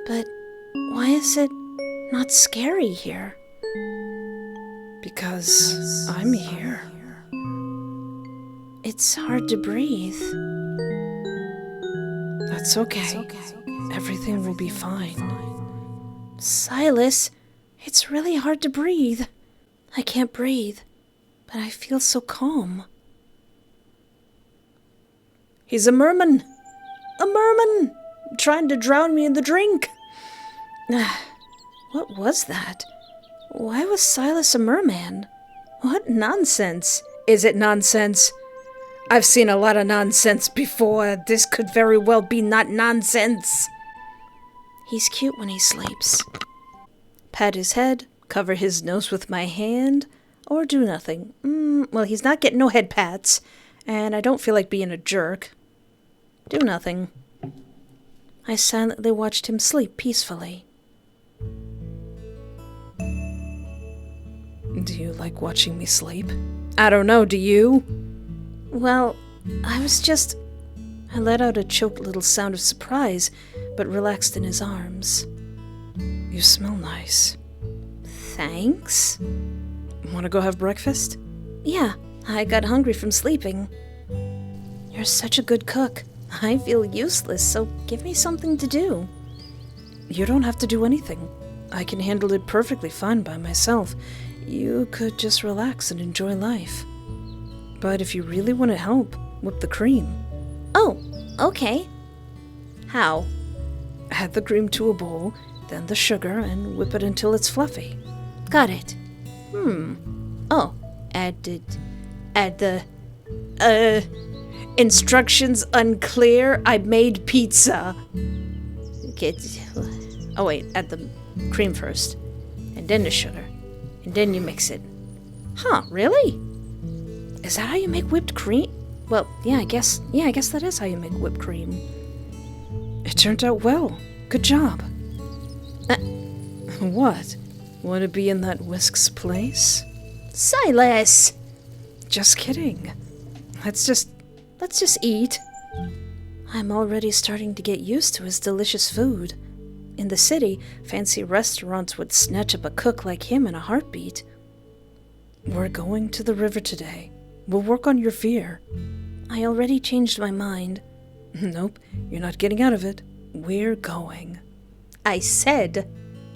but why is it not scary here? Because I'm here. It's hard to breathe. That's okay. Everything will be fine. Silas, it's really hard to breathe. I can't breathe, but I feel so calm. He's a merman. A merman! Trying to drown me in the drink. What was that? Why was Silas a merman? What nonsense. Is it nonsense? I've seen a lot of nonsense before. This could very well be not nonsense. He's cute when he sleeps. Pat his head, cover his nose with my hand, or do nothing. Well, he's not getting no head pats, and I don't feel like being a jerk. Do nothing. I silently watched him sleep peacefully. Do you like watching me sleep? I don't know, do you? Well, I let out a choked little sound of surprise, but relaxed in his arms. You smell nice. Thanks. Want to go have breakfast? Yeah, I got hungry from sleeping. You're such a good cook. I feel useless, so give me something to do. You don't have to do anything. I can handle it perfectly fine by myself. You could just relax and enjoy life. But if you really want to help, whip the cream. Oh, okay. How? Add the cream to a bowl, then the sugar, and whip it until it's fluffy. Got it. Oh, add the... Instructions unclear. I made pizza. Oh wait, add the cream first, and then the sugar, and then you mix it. Huh, really? Is that how you make whipped cream? Well, yeah, I guess that is how you make whipped cream. It turned out well. Good job. What? Want to be in that Whisk's place? Silas! Just kidding. Let's just eat. I'm already starting to get used to his delicious food. In the city, fancy restaurants would snatch up a cook like him in a heartbeat. We're going to the river today. We'll work on your fear. I already changed my mind. Nope, you're not getting out of it. We're going. I said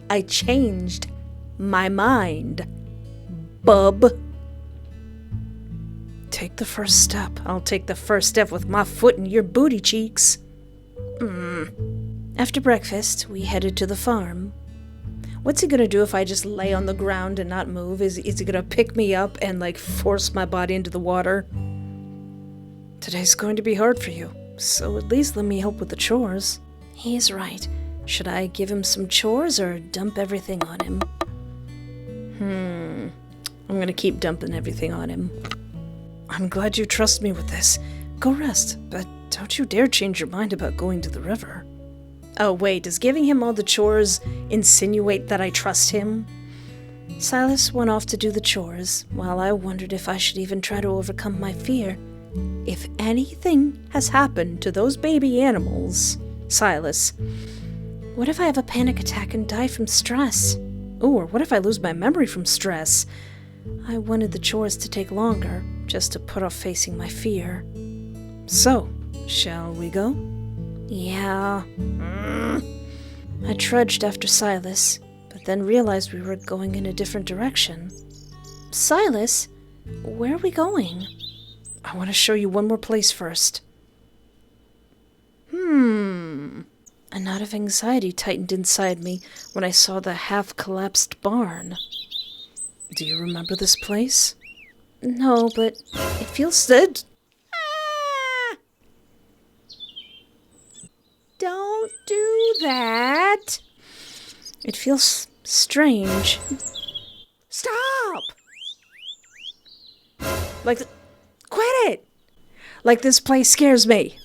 I changed my mind, bub. Take the first step. I'll take the first step with my foot in your booty cheeks. After breakfast, we headed to the farm. What's he gonna do if I just lay on the ground and not move? Is he gonna pick me up and, like, force my body into the water? Today's going to be hard for you, so at least let me help with the chores. He's right. Should I give him some chores or dump everything on him? I'm gonna keep dumping everything on him. I'm glad you trust me with this. Go rest, but don't you dare change your mind about going to the river. Oh wait, does giving him all the chores insinuate that I trust him? Silas went off to do the chores, while I wondered if I should even try to overcome my fear. If anything has happened to those baby animals, Silas, what if I have a panic attack and die from stress? Ooh, or what if I lose my memory from stress? I wanted the chores to take longer, just to put off facing my fear. So, shall we go? Yeah. I trudged after Silas, but then realized we were going in a different direction. Silas, where are we going? I want to show you one more place first. A knot of anxiety tightened inside me when I saw the half-collapsed barn. Do you remember this place? No, but it feels dead. Don't do that. It feels strange. Stop! Quit it! Like this place scares me.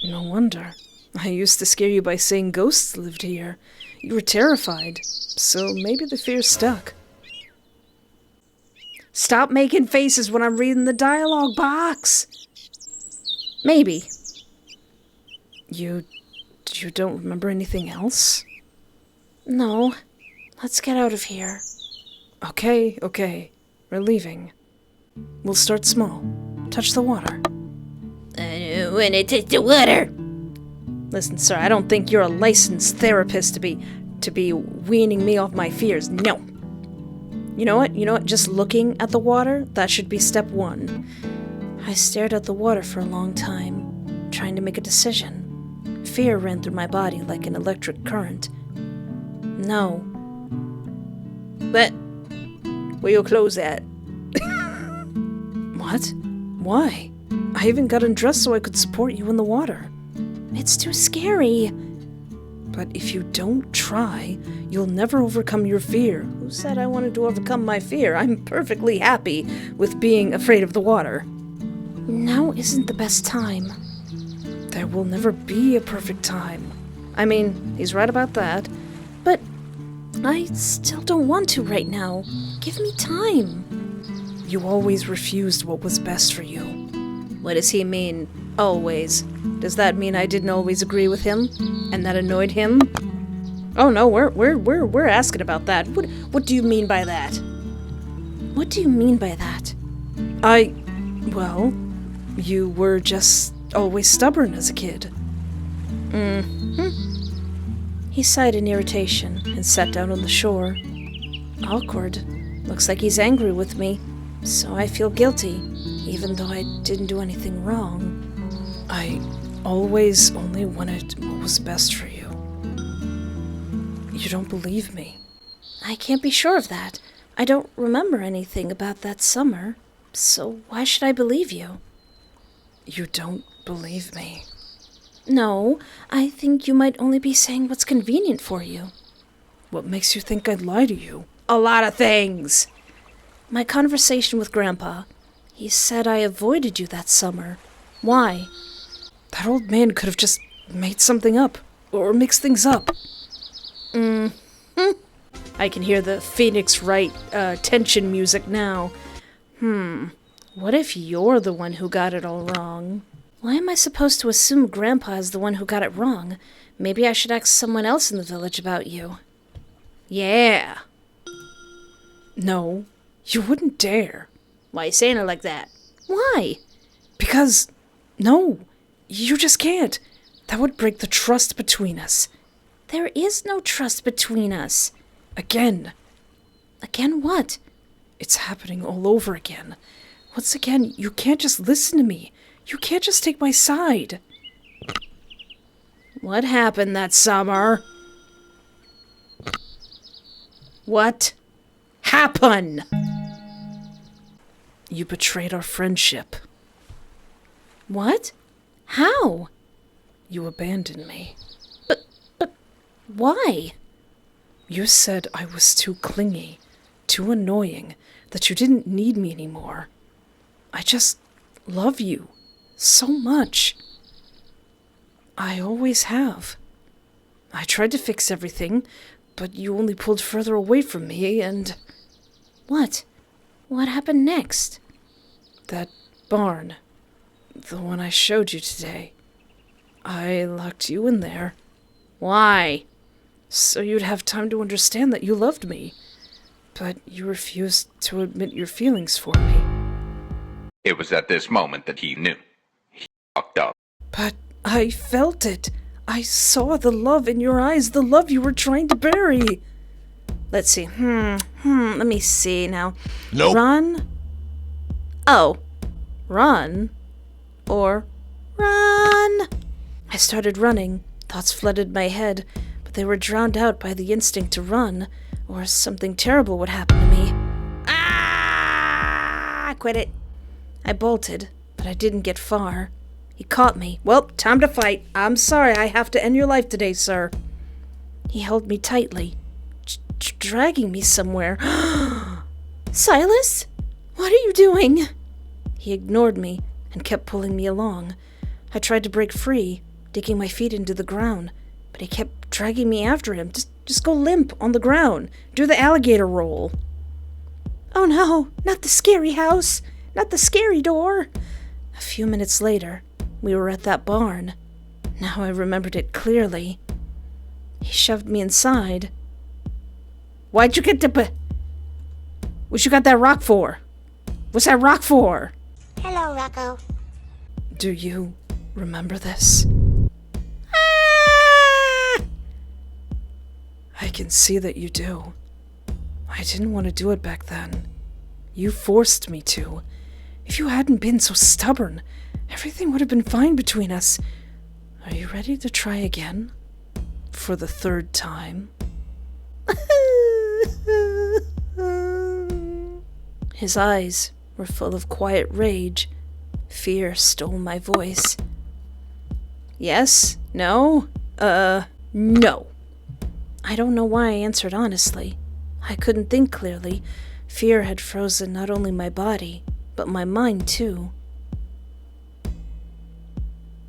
No wonder. I used to scare you by saying ghosts lived here. You were terrified, so maybe the fear stuck. Stop making faces when I'm reading the dialogue box! Maybe. You don't remember anything else? No. Let's get out of here. Okay. We're leaving. We'll start small. Touch the water. I don't want to touch the water. Listen, sir, I don't think you're a licensed therapist to be weaning me off my fears. No. You know what? Just looking at the water, that should be step one. I stared at the water for a long time, trying to make a decision. Fear ran through my body like an electric current. No. But where your clothes at? What? Why? I even got undressed so I could support you in the water. It's too scary. But if you don't try, you'll never overcome your fear. Who said I wanted to overcome my fear? I'm perfectly happy with being afraid of the water. Now isn't the best time. There will never be a perfect time. I mean, he's right about that. But I still don't want to right now. Give me time. You always refused what was best for you. What does he mean, always? Does that mean I didn't always agree with him? And that annoyed him? Oh no, we're asking about that. What do you mean by that? What do you mean by that? Well, you were just always stubborn as a kid. He sighed in irritation and sat down on the shore. Awkward. Looks like he's angry with me, so I feel guilty, even though I didn't do anything wrong. I always only wanted what was best for you. You don't believe me. I can't be sure of that. I don't remember anything about that summer, so why should I believe you? You don't believe me. No, I think you might only be saying what's convenient for you. What makes you think I'd lie to you? A lot of things! My conversation with Grandpa. He said I avoided you that summer. Why? That old man could have just made something up, or mixed things up. I can hear the Phoenix Wright tension music now. What if you're the one who got it all wrong? Why am I supposed to assume Grandpa is the one who got it wrong? Maybe I should ask someone else in the village about you. Yeah. No, you wouldn't dare. Why are you saying it like that? Why? Because, no, you just can't. That would break the trust between us. There is no trust between us. Again. Again what? It's happening all over again. Once again, you can't just listen to me. You can't just take my side. What happened that summer? What happened? You betrayed our friendship. What? How? You abandoned me. But why? You said I was too clingy, too annoying, that you didn't need me anymore. I just love you so much. I always have. I tried to fix everything, but you only pulled further away from me and... What? What happened next? That barn. The one I showed you today. I locked you in there. Why? So you'd have time to understand that you loved me. But you refused to admit your feelings for me. It was at this moment that he knew. He fucked up. But I felt it. I saw the love in your eyes, the love you were trying to bury. Let's see. Let me see now. Nope. Run. Oh. Run. Or run. I started running. Thoughts flooded my head, but they were drowned out by the instinct to run, or something terrible would happen to me. Ah! Quit it. I bolted, but I didn't get far. He caught me. Well, time to fight. I'm sorry I have to end your life today, sir. He held me tightly, dragging me somewhere. Silas? What are you doing? He ignored me and kept pulling me along. I tried to break free, digging my feet into the ground, but he kept dragging me after him. Just go limp on the ground. Do the alligator roll. Oh no, not the scary house, not the scary door. A few minutes later, we were at that barn. Now I remembered it clearly. He shoved me inside. Why'd you get the... What you got that rock for? What's that rock for? Hello, Rocco. Do you remember this? Ah! I can see that you do. I didn't want to do it back then. You forced me to. If you hadn't been so stubborn, everything would have been fine between us. Are you ready to try again? For the third time? His eyes were full of quiet rage. Fear stole my voice. Yes? No? No. I don't know why I answered honestly. I couldn't think clearly. Fear had frozen not only my body, but my mind too.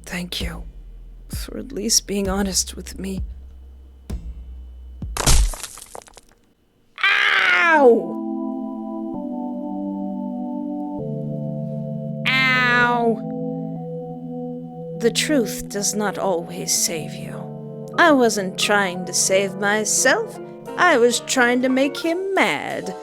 Thank you for at least being honest with me. Ow! Ow! The truth does not always save you. I wasn't trying to save myself. I was trying to make him mad.